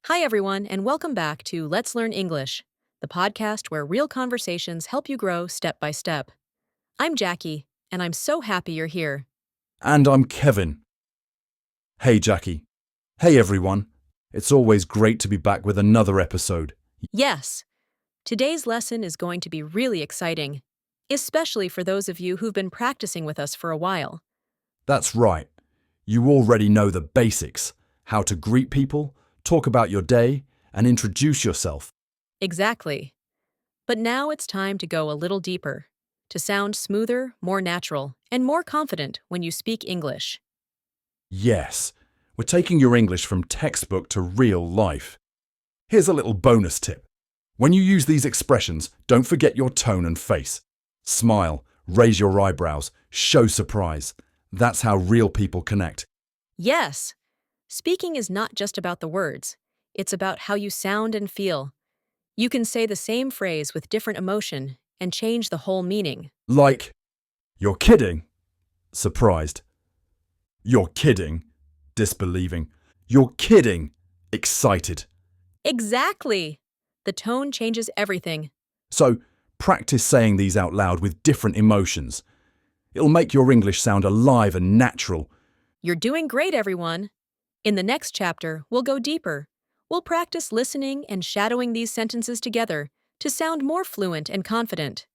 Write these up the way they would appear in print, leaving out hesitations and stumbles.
Hi, everyone, and welcome back to Let's Learn English, the podcast where real conversations help you grow step by step. I'm Jackie, and I'm so happy you're here. And I'm Kevin. Hey, Jackie. Hey, everyone. It's always great to be back with another episode. Yes, today's lesson is going to be really exciting, especially for those of you who've been practicing with us for a while. That's right. You already know the basics: how to greet people, talk about your day, and introduce yourself. Exactly. But now it's time to go a little deeper, to sound smoother, more natural, and more confident when you speak English. Yes, we're taking your English from textbook to real life. Here's a little bonus tip. When you use these expressions, don't forget your tone and face. Smile, raise your eyebrows, show surprise. That's how real people connect. Yes, speaking is not just about the words, it's about how you sound and feel. You can say the same phrase with different emotion and change the whole meaning. Like, you're kidding? Surprised. You're kidding? Disbelieving. You're kidding? Excited. Exactly! The tone changes everything. So, practice saying these out loud with different emotions. It'll make your English sound alive and natural. You're doing great, everyone. In the next chapter, we'll go deeper. We'll practice listening and shadowing these sentences together to sound more fluent and confident.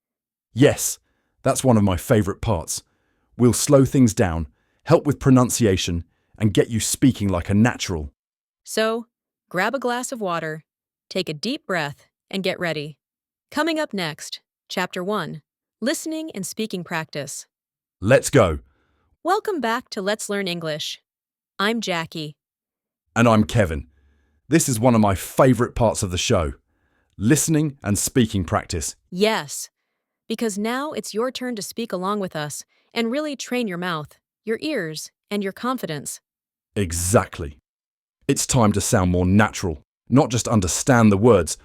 Yes, that's one of my favourite parts. We'll slow things down, help with pronunciation, and get you speaking like a natural. So, grab a glass of water, take a deep breath, and get ready. Coming up next, Chapter 1, Listening and Speaking Practice. Let's go. Welcome back to Let's Learn English. I'm Jackie. And I'm Kevin. This is one of my favourite parts of the show. Listening and speaking practice. Yes, because now it's your turn to speak along with us and really train your mouth, your ears, and your confidence. Exactly. It's time to sound more natural, not just understand the words,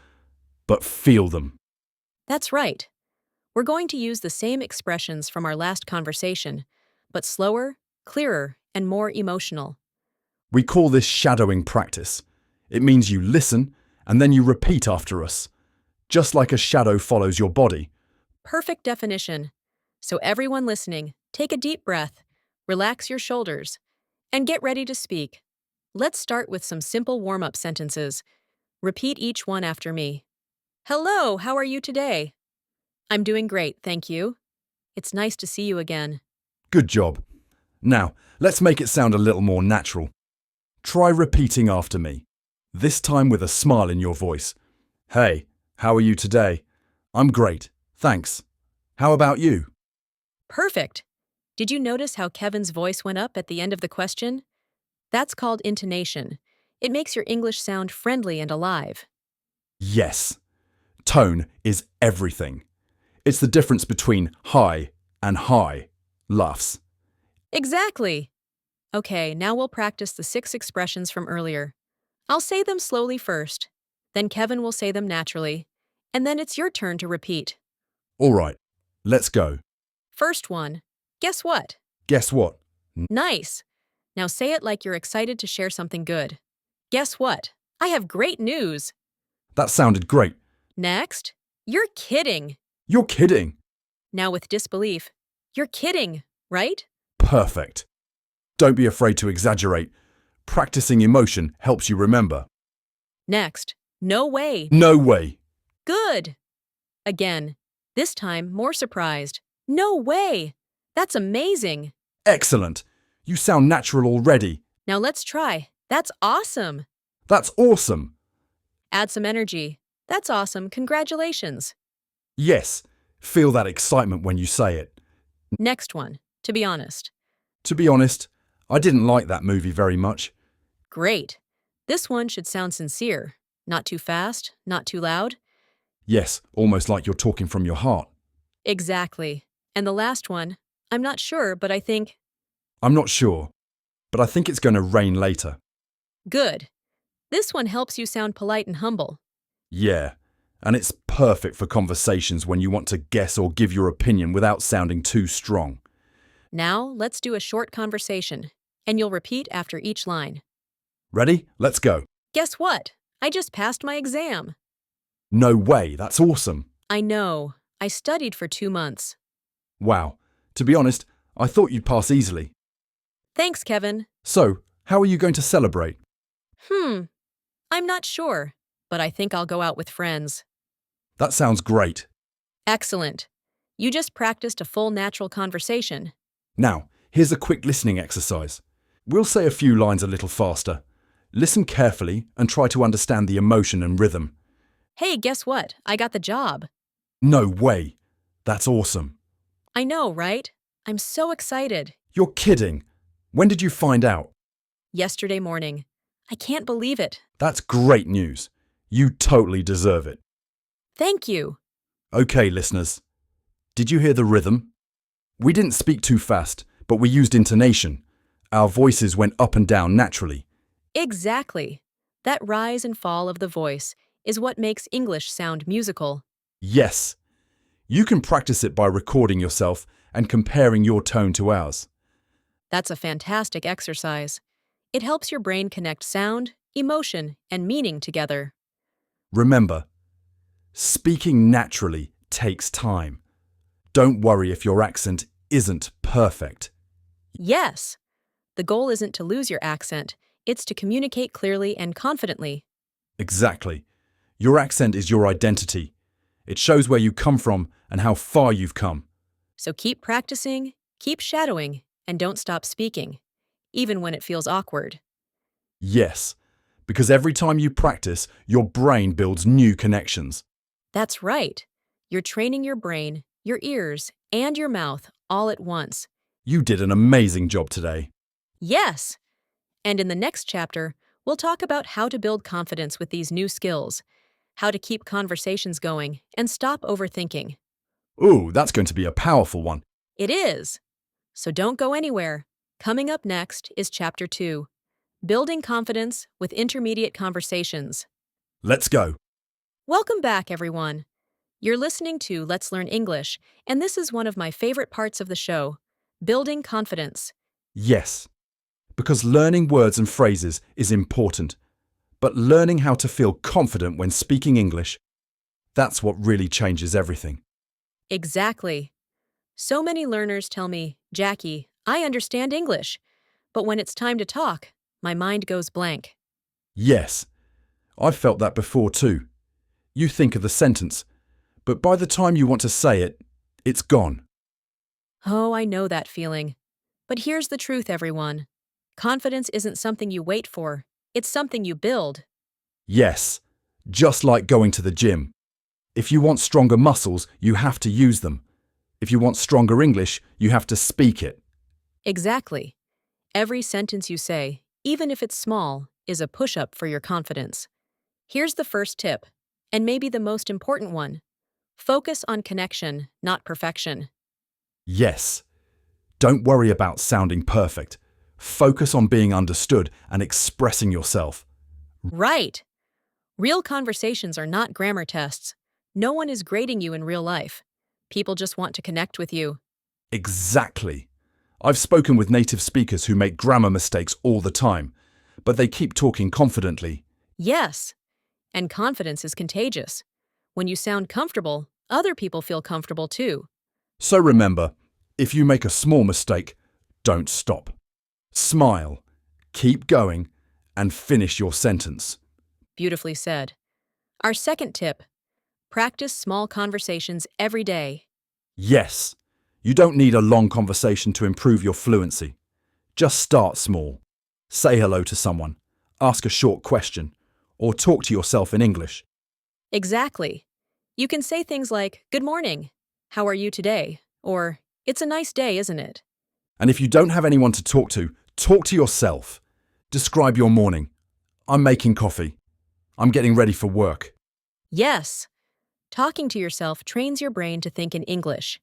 but feel them. That's right. We're going to use the same expressions from our last conversation, but slower, clearer, and more emotional. We call this shadowing practice. It means you listen and then you repeat after us, just like a shadow follows your body. Perfect definition. So everyone listening, take a deep breath, relax your shoulders, and get ready to speak. Let's start with some simple warm-up sentences. Repeat each one after me. Hello, how are you today? I'm doing great, thank you. It's nice to see you again. Good job. Now, let's make it sound a little more natural. Try repeating after me, this time with a smile in your voice. Hey, how are you today? I'm great, thanks. How about you? Perfect. Did you notice how Kevin's voice went up at the end of the question? That's called intonation. It makes your English sound friendly and alive. Yes. Tone is everything. It's the difference between hi and high laughs. Exactly. Okay, now we'll practice the 6 expressions from earlier. I'll say them slowly first, then Kevin will say them naturally, and then it's your turn to repeat. All right, let's go. First one, guess what? Guess what? Nice. Now say it like you're excited to share something good. Guess what? I have great news. That sounded great. Next, you're kidding. You're kidding. Now with disbelief, you're kidding, right? Perfect. Don't be afraid to exaggerate. Practicing emotion helps you remember. Next, no way. No way. Good. Again, this time more surprised. No way. That's amazing. Excellent. You sound natural already. Now let's try. That's awesome. That's awesome. Add some energy. That's awesome. Congratulations. Yes, feel that excitement when you say it. Next one, to be honest. To be honest, I didn't like that movie very much. Great. This one should sound sincere. Not too fast, not too loud. Yes, almost like you're talking from your heart. Exactly. And the last one, I'm not sure, but I think. I'm not sure, but I think it's going to rain later. Good. This one helps you sound polite and humble. Yeah, and it's perfect for conversations when you want to guess or give your opinion without sounding too strong. Now, let's do a short conversation, and you'll repeat after each line. Ready? Let's go. Guess what? I just passed my exam. No way, that's awesome. I know. I studied for 2 months. Wow. To be honest, I thought you'd pass easily. Thanks, Kevin. So, how are you going to celebrate? Hmm, I'm not sure, but I think I'll go out with friends. That sounds great. Excellent. You just practiced a full natural conversation. Now, here's a quick listening exercise. We'll say a few lines a little faster. Listen carefully and try to understand the emotion and rhythm. Hey, guess what? I got the job. No way. That's awesome. I know, right? I'm so excited. You're kidding. When did you find out? Yesterday morning. I can't believe it. That's great news. You totally deserve it. Thank you. Okay, listeners. Did you hear the rhythm? We didn't speak too fast, but we used intonation. Our voices went up and down naturally. Exactly. That rise and fall of the voice is what makes English sound musical. Yes. You can practice it by recording yourself and comparing your tone to ours. That's a fantastic exercise. It helps your brain connect sound, emotion, and meaning together. Remember, speaking naturally takes time. Don't worry if your accent isn't perfect. Yes, the goal isn't to lose your accent, it's to communicate clearly and confidently. Exactly. Your accent is your identity. It shows where you come from and how far you've come. So keep practicing, keep shadowing, and don't stop speaking, even when it feels awkward. Yes, because every time you practice, your brain builds new connections. That's right. You're training your brain, your ears, and your mouth all at once. You did an amazing job today. Yes! And in the next chapter, we'll talk about how to build confidence with these new skills, how to keep conversations going, and stop overthinking. Ooh, that's going to be a powerful one. It is! So don't go anywhere. Coming up next is Chapter 2, Building Confidence with Intermediate Conversations. Let's go. Welcome back, everyone. You're listening to Let's Learn English, and this is one of my favorite parts of the show, building confidence. Yes, because learning words and phrases is important, but learning how to feel confident when speaking English, that's what really changes everything. Exactly. So many learners tell me, Jackie, I understand English, but when it's time to talk, my mind goes blank. Yes, I've felt that before too. You think of the sentence, but by the time you want to say it, it's gone. Oh, I know that feeling. But here's the truth, everyone. Confidence isn't something you wait for, it's something you build. Yes, just like going to the gym. If you want stronger muscles, you have to use them. If you want stronger English, you have to speak it. Exactly. Every sentence you say, even if it's small, is a push-up for your confidence. Here's the first tip, and maybe the most important one. Focus on connection, not perfection. Yes. Don't worry about sounding perfect. Focus on being understood and expressing yourself. Right. Real conversations are not grammar tests. No one is grading you in real life. People just want to connect with you. Exactly. I've spoken with native speakers who make grammar mistakes all the time, but they keep talking confidently. Yes. And confidence is contagious. When you sound comfortable, other people feel comfortable too. So remember, if you make a small mistake, don't stop. Smile, keep going, and finish your sentence. Beautifully said. Our second tip, practice small conversations every day. Yes, you don't need a long conversation to improve your fluency. Just start small. Say hello to someone, ask a short question, or talk to yourself in English. Exactly. You can say things like, "Good morning. How are you today?" Or, "It's a nice day, isn't it?" And if you don't have anyone to talk to yourself. Describe your morning. I'm making coffee. I'm getting ready for work. Yes. Talking to yourself trains your brain to think in English.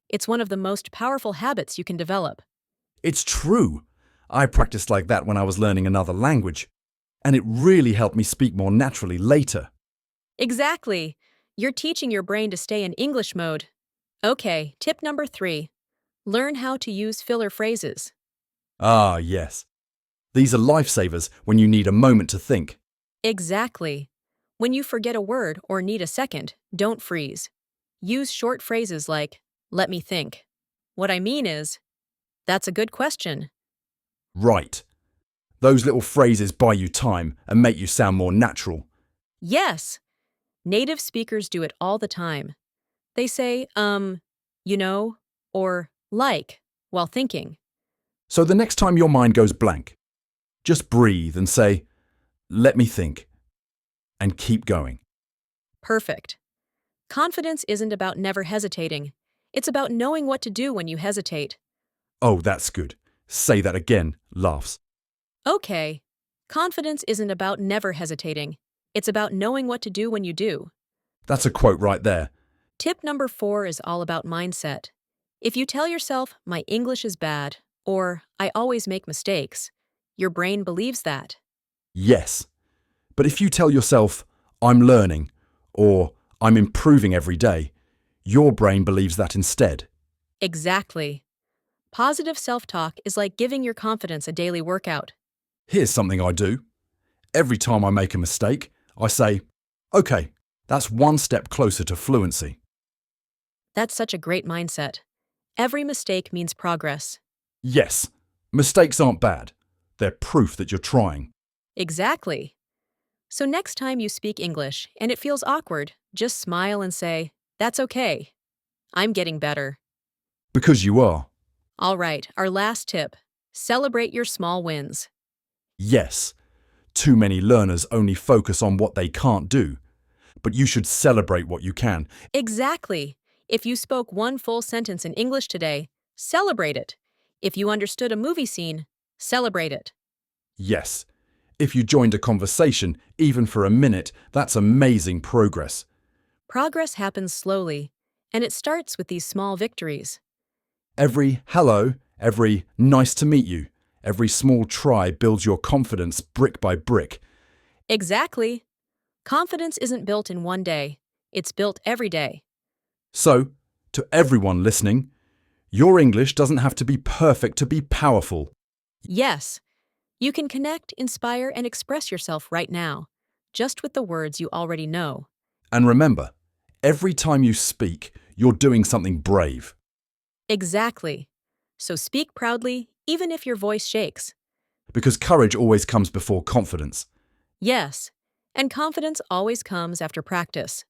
It's one of the most powerful habits you can develop. It's true. I practiced like that when I was learning another language, and it really helped me speak more naturally later. Exactly. You're teaching your brain to stay in English mode. Okay, tip number 3. Learn how to use filler phrases. Ah, yes. These are lifesavers when you need a moment to think. Exactly. When you forget a word or need a second, don't freeze. Use short phrases like, let me think. What I mean is, that's a good question. Right. Those little phrases buy you time and make you sound more natural. Yes, native speakers do it all the time. They say, you know, or like, while thinking. So the next time your mind goes blank, just breathe and say, let me think, and keep going. Perfect. Confidence isn't about never hesitating. It's about knowing what to do when you hesitate. Oh, that's good. Say that again, laughs. Okay. Confidence isn't about never hesitating. It's about knowing what to do when you do. That's a quote right there. Tip number 4 is all about mindset. If you tell yourself, my English is bad, or I always make mistakes, your brain believes that. Yes. But if you tell yourself, I'm learning, or I'm improving every day, your brain believes that instead. Exactly. Positive self talk is like giving your confidence a daily workout. Here's something I do. Every time I make a mistake, I say, okay, that's one step closer to fluency. That's such a great mindset. Every mistake means progress. Yes, mistakes aren't bad. They're proof that you're trying. Exactly. So next time you speak English and it feels awkward, just smile and say, that's okay. I'm getting better. Because you are. All right, our last tip. Celebrate your small wins. Yes, too many learners only focus on what they can't do, but you should celebrate what you can. Exactly. If you spoke one full sentence in English today, celebrate it. If you understood a movie scene, celebrate it. Yes, if you joined a conversation, even for a minute, that's amazing progress. Progress happens slowly, and it starts with these small victories. Every hello, every nice to meet you, every small try builds your confidence brick by brick. Exactly. Confidence isn't built in one day, it's built every day. So, to everyone listening, your English doesn't have to be perfect to be powerful. Yes, you can connect, inspire, and express yourself right now, just with the words you already know. And remember, every time you speak, you're doing something brave. Exactly. So speak proudly, even if your voice shakes. Because courage always comes before confidence. Yes, and confidence always comes after practice.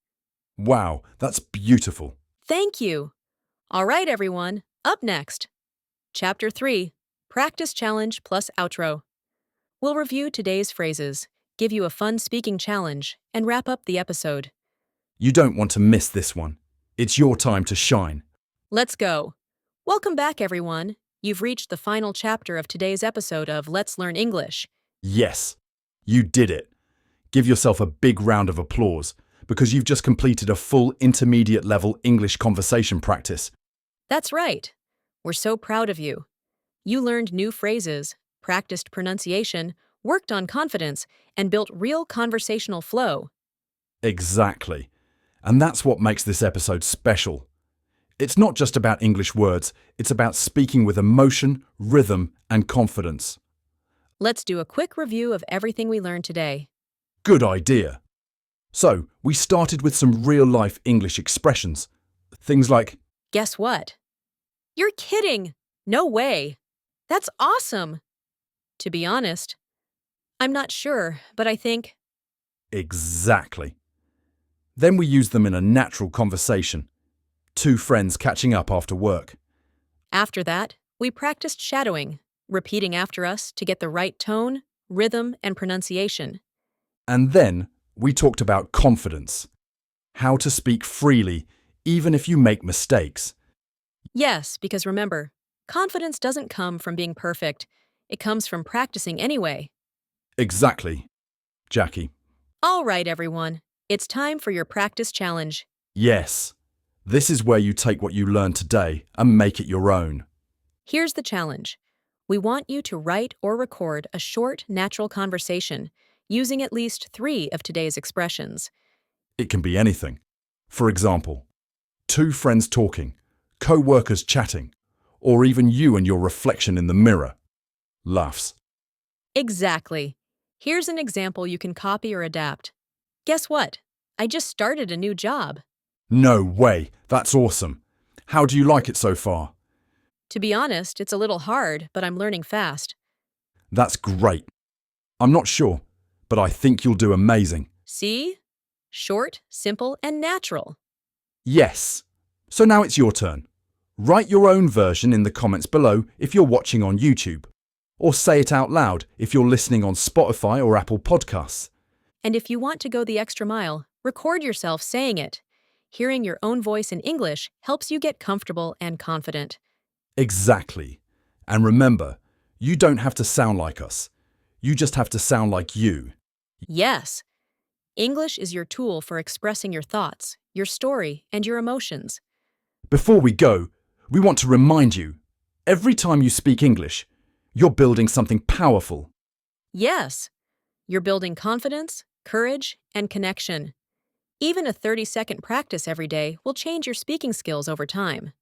Wow, that's beautiful. Thank you. All right, everyone, up next. Chapter 3 Practice Challenge plus Outro. We'll review today's phrases, give you a fun speaking challenge, and wrap up the episode. You don't want to miss this one. It's your time to shine. Let's go. Welcome back, everyone. You've reached the final chapter of today's episode of Let's Learn English. Yes, you did it. Give yourself a big round of applause because you've just completed a full intermediate level English conversation practice. That's right. We're so proud of you. You learned new phrases, practiced pronunciation, worked on confidence, and built real conversational flow. Exactly. And that's what makes this episode special. It's not just about English words, it's about speaking with emotion, rhythm, and confidence. Let's do a quick review of everything we learned today. Good idea. So, we started with some real-life English expressions. Things like, Guess what? You're kidding! No way! That's awesome! To be honest, I'm not sure, but I think. exactly. Then we used them in a natural conversation. Two friends catching up after work. After that, we practiced shadowing, repeating after us to get the right tone, rhythm, and pronunciation. And then we talked about confidence. How to speak freely, even if you make mistakes. Yes, because remember, confidence doesn't come from being perfect, it comes from practicing anyway. Exactly, Jackie. All right, everyone, it's time for your practice challenge. Yes. This is where you take what you learned today and make it your own. Here's the challenge. We want you to write or record a short, natural conversation using at least 3 of today's expressions. It can be anything. For example, two friends talking, co-workers chatting, or even you and your reflection in the mirror. Laughs. Exactly. Here's an example you can copy or adapt. Guess what? I just started a new job. No way, that's awesome. How do you like it so far? To be honest, it's a little hard, but I'm learning fast. That's great. I'm not sure, but I think you'll do amazing. See? Short, simple, and natural. Yes. So now it's your turn. Write your own version in the comments below if you're watching on YouTube, or say it out loud if you're listening on Spotify or Apple Podcasts. And if you want to go the extra mile, record yourself saying it. Hearing your own voice in English helps you get comfortable and confident. Exactly. And remember, you don't have to sound like us. You just have to sound like you. Yes, English is your tool for expressing your thoughts, your story, and your emotions. Before we go, we want to remind you, every time you speak English, you're building something powerful. Yes, you're building confidence, courage, and connection. Even a 30-second practice every day will change your speaking skills over time.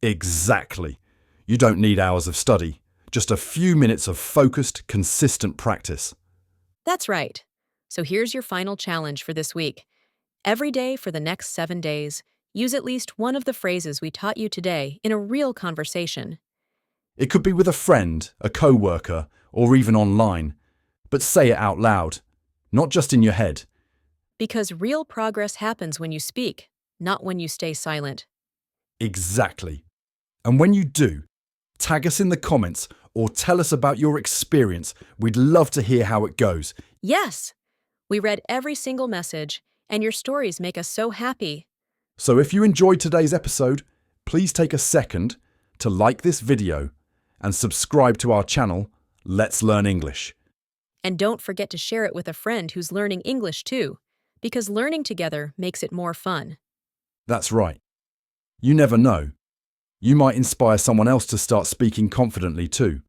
Exactly. You don't need hours of study, just a few minutes of focused, consistent practice. That's right. So here's your final challenge for this week. Every day for the next 7 days, use at least one of the phrases we taught you today in a real conversation. It could be with a friend, a co-worker, or even online, but say it out loud, not just in your head. Because real progress happens when you speak, not when you stay silent. Exactly. And when you do, tag us in the comments or tell us about your experience. We'd love to hear how it goes. Yes, we read every single message, and your stories make us so happy. So if you enjoyed today's episode, please take a second to like this video and subscribe to our channel, Let's Learn English. And don't forget to share it with a friend who's learning English too, because learning together makes it more fun. That's right. You never know. You might inspire someone else to start speaking confidently too.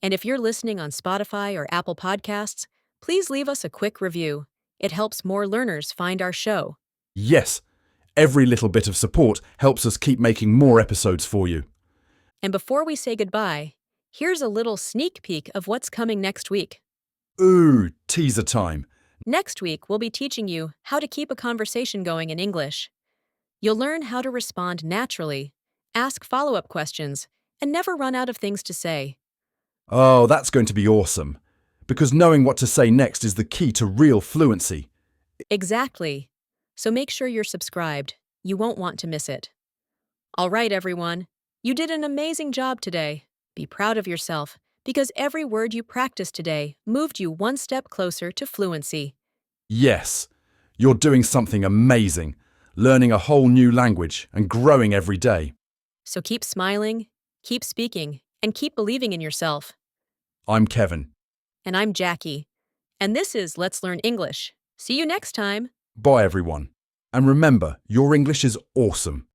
And if you're listening on Spotify or Apple Podcasts, please leave us a quick review. It helps more learners find our show. Yes, every little bit of support helps us keep making more episodes for you. And before we say goodbye, here's a little sneak peek of what's coming next week. Ooh, teaser time. Next week, we'll be teaching you how to keep a conversation going in English. You'll learn how to respond naturally, ask follow-up questions, and never run out of things to say. Oh, that's going to be awesome. Because knowing what to say next is the key to real fluency. Exactly. So make sure you're subscribed. You won't want to miss it. All right, everyone. You did an amazing job today. Be proud of yourself, because every word you practiced today moved you one step closer to fluency. Yes, you're doing something amazing, learning a whole new language and growing every day. So keep smiling, keep speaking, and keep believing in yourself. I'm Kevin. And I'm Jackie. And this is Let's Learn English. See you next time. Bye, everyone. And remember, your English is awesome.